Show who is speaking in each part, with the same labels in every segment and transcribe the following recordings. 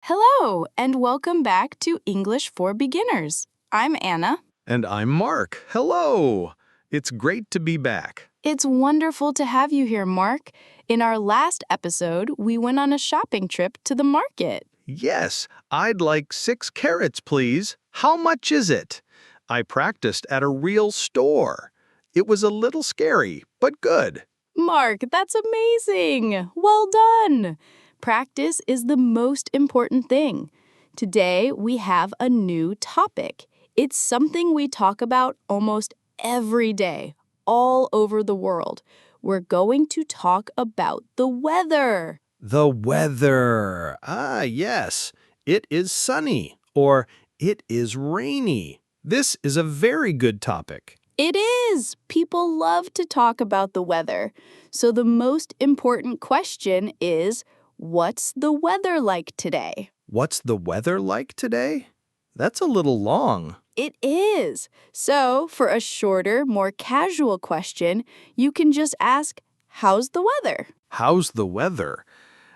Speaker 1: Hello, and welcome back to English for Beginners. I'm Anna.
Speaker 2: And I'm Mark. Hello! It's great to be back.
Speaker 1: It's wonderful to have you here, Mark. In our last episode, we went on a shopping trip to the market.
Speaker 2: Yes, I'd like 6 carrots, please. How much is it? I practiced at a real store. It was a little scary, but good.
Speaker 1: Mark, that's amazing! Well done! Practice is the most important thing. Today, we have a new topic. It's something we talk about almost every day, all over the world. We're going to talk about the weather.
Speaker 2: The weather. Yes. It is sunny or it is rainy. This is a very good topic.
Speaker 1: It is! People love to talk about the weather. So the most important question is, what's the weather like today?
Speaker 2: What's the weather like today? That's a little long.
Speaker 1: It is. So for a shorter, more casual question, you can just ask, how's the weather?
Speaker 2: How's the weather?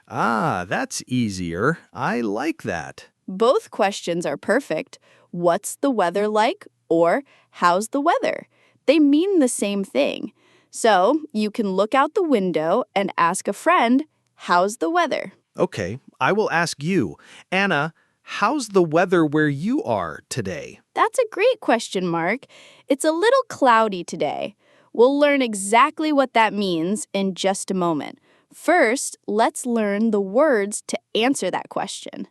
Speaker 2: That's easier. I like that.
Speaker 1: Both questions are perfect. What's the weather like? Or how's the weather? They mean the same thing. So you can look out the window and ask a friend, how's the weather?
Speaker 2: Okay, I will ask you. Anna, how's the weather where you are today?
Speaker 1: That's a great question, Mark. It's a little cloudy today. We'll learn exactly what that means in just a moment. First, let's learn the words to answer that question.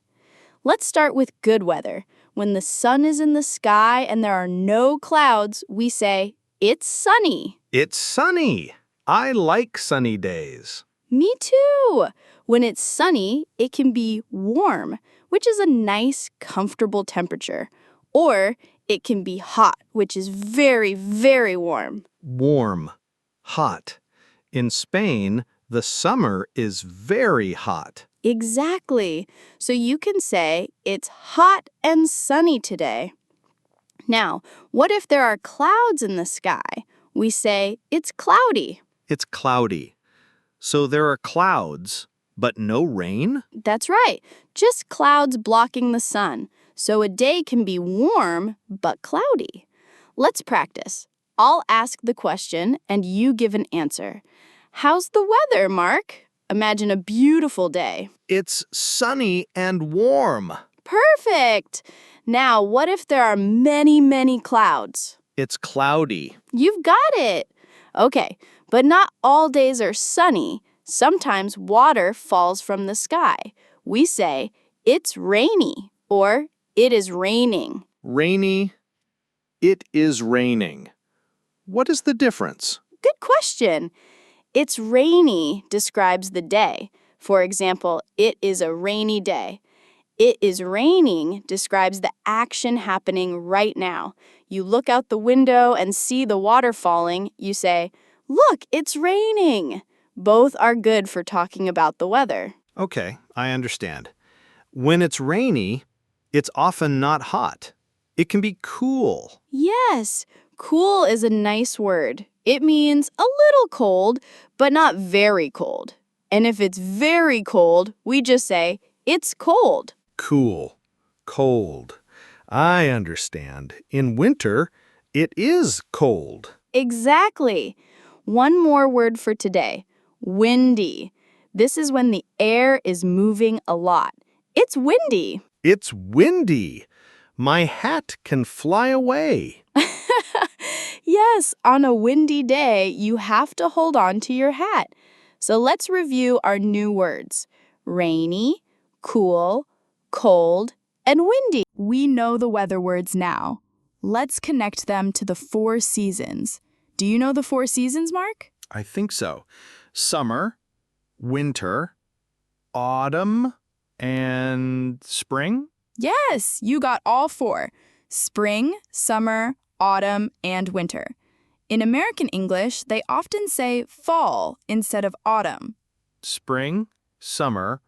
Speaker 1: Let's start with good weather. When the sun is in the sky and there are no clouds, we say, it's sunny.
Speaker 2: It's sunny. I like sunny days.
Speaker 1: Me too. When it's sunny, it can be warm, which is a nice, comfortable temperature. Or it can be hot, which is very, very warm.
Speaker 2: Warm. Hot. In Spain, the summer is very hot.
Speaker 1: Exactly. So you can say, it's hot and sunny today. Now, what if there are clouds in the sky? We say, it's cloudy.
Speaker 2: It's cloudy. So there are clouds, but no rain?
Speaker 1: That's right. Just clouds blocking the sun. So a day can be warm, but cloudy. Let's practice. I'll ask the question, and you give an answer. How's the weather, Mark? Imagine a beautiful day.
Speaker 2: It's sunny and warm.
Speaker 1: Perfect! Now, what if there are many, many clouds?
Speaker 2: It's cloudy.
Speaker 1: You've got it! Okay, but not all days are sunny. Sometimes water falls from the sky. We say, it's rainy, or it is raining.
Speaker 2: Rainy. It is raining. What is the difference?
Speaker 1: Good question. It's rainy describes the day. For example, it is a rainy day. It is raining describes the action happening right now. You look out the window and see the water falling. You say, look, it's raining. Both are good for talking about the weather.
Speaker 2: Okay, I understand. When it's rainy, it's often not hot. It can be cool.
Speaker 1: Yes, cool is a nice word. It means a little cold, but not very cold. And if it's very cold, we just say, it's cold.
Speaker 2: Cool. Cold. I understand. In winter, it is cold.
Speaker 1: Exactly. One more word for today. Windy. This is when the air is moving a lot. It's windy.
Speaker 2: It's windy. My hat can fly away.
Speaker 1: Yes, on a windy day, you have to hold on to your hat. So let's review our new words. Rainy, cool, cold, and windy. We know the weather words now. Let's connect them to the 4 seasons. Do you know the 4 seasons, Mark?
Speaker 2: I think so. Summer, winter, autumn, and spring?
Speaker 1: Yes, you got all 4. Spring, summer, autumn, and winter. In American English, they often say fall instead of autumn.
Speaker 2: Spring, summer,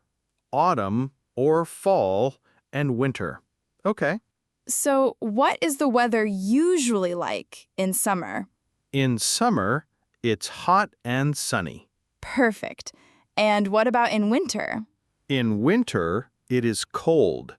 Speaker 2: autumn, or fall, and winter. Okay.
Speaker 1: So what is the weather usually like in summer?
Speaker 2: In summer, it's hot and sunny.
Speaker 1: Perfect. And what about in winter?
Speaker 2: In winter, It is cold.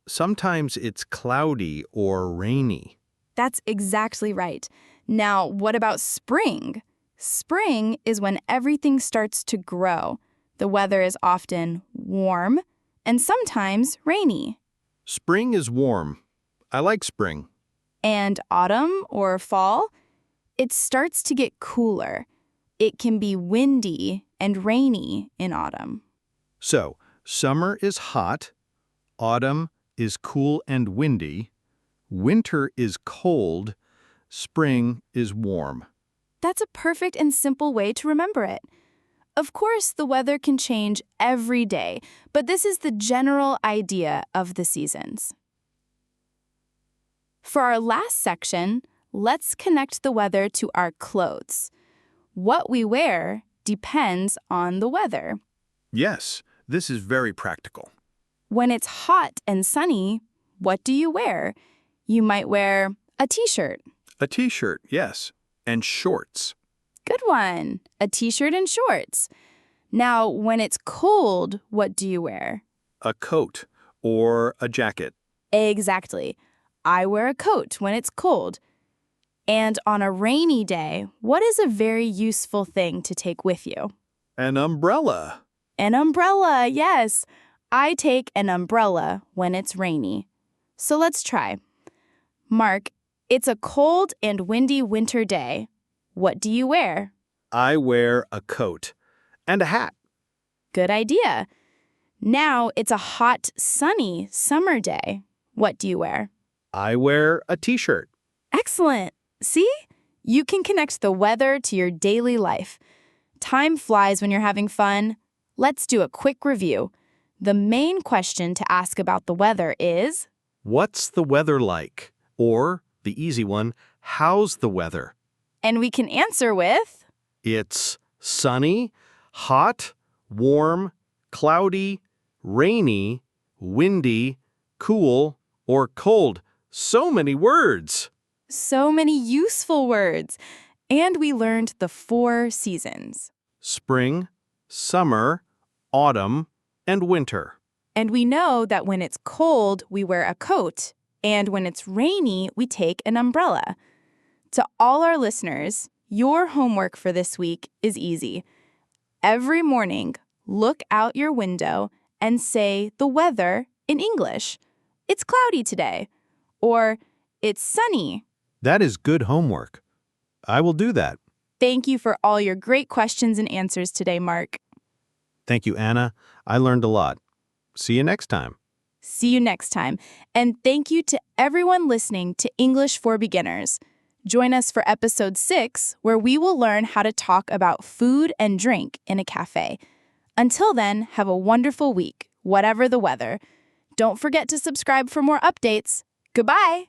Speaker 2: Sometimes it's cloudy or rainy.
Speaker 1: That's exactly right. Now, what about spring? Spring is when everything starts to grow. The weather is often warm and sometimes rainy.
Speaker 2: Spring is warm. I like spring.
Speaker 1: And autumn or fall, it starts to get cooler. It can be windy and rainy in autumn.
Speaker 2: So, summer is hot, autumn is cool and windy, winter is cold, spring is warm.
Speaker 1: That's a perfect and simple way to remember it. Of course, the weather can change every day, but this is the general idea of the seasons. For our last section, let's connect the weather to our clothes. What we wear depends on the weather.
Speaker 2: Yes, this is very practical.
Speaker 1: When it's hot and sunny, what do you wear? You might wear a t-shirt.
Speaker 2: A t-shirt, yes, and shorts.
Speaker 1: Good one. A t-shirt and shorts. Now, when it's cold, what do you wear?
Speaker 2: A coat or a jacket.
Speaker 1: Exactly. I wear a coat when it's cold. And on a rainy day, what is a very useful thing to take with you?
Speaker 2: An umbrella.
Speaker 1: An umbrella, yes. I take an umbrella when it's rainy. So let's try. Mark, it's a cold and windy winter day. What do you wear?
Speaker 2: I wear a coat and a hat.
Speaker 1: Good idea. Now it's a hot, sunny summer day. What do you wear?
Speaker 2: I wear a t-shirt.
Speaker 1: Excellent. See? You can connect the weather to your daily life. Time flies when you're having fun. Let's do a quick review. The main question to ask about the weather is,
Speaker 2: What's the weather like? Or, the easy one, how's the weather?
Speaker 1: and we can answer with,
Speaker 2: It's sunny, hot, warm, cloudy, rainy, windy, cool, or cold. So many words.
Speaker 1: so many useful words. And we learned the 4 seasons.
Speaker 2: Spring, summer, autumn, and winter.
Speaker 1: And we know that when it's cold, we wear a coat. And when it's rainy, we take an umbrella. To all our listeners, your homework for this week is easy. Every morning, look out your window and say the weather in English. It's cloudy today. Or it's sunny.
Speaker 2: That is good homework. I will do that.
Speaker 1: Thank you for all your great questions and answers today, Mark.
Speaker 2: Thank you, Anna. I learned a lot. See you next time.
Speaker 1: See you next time. And thank you to everyone listening to English for Beginners. Join us for episode 6, where we will learn how to talk about food and drink in a cafe. Until then, have a wonderful week, whatever the weather. Don't forget to subscribe for more updates. Goodbye.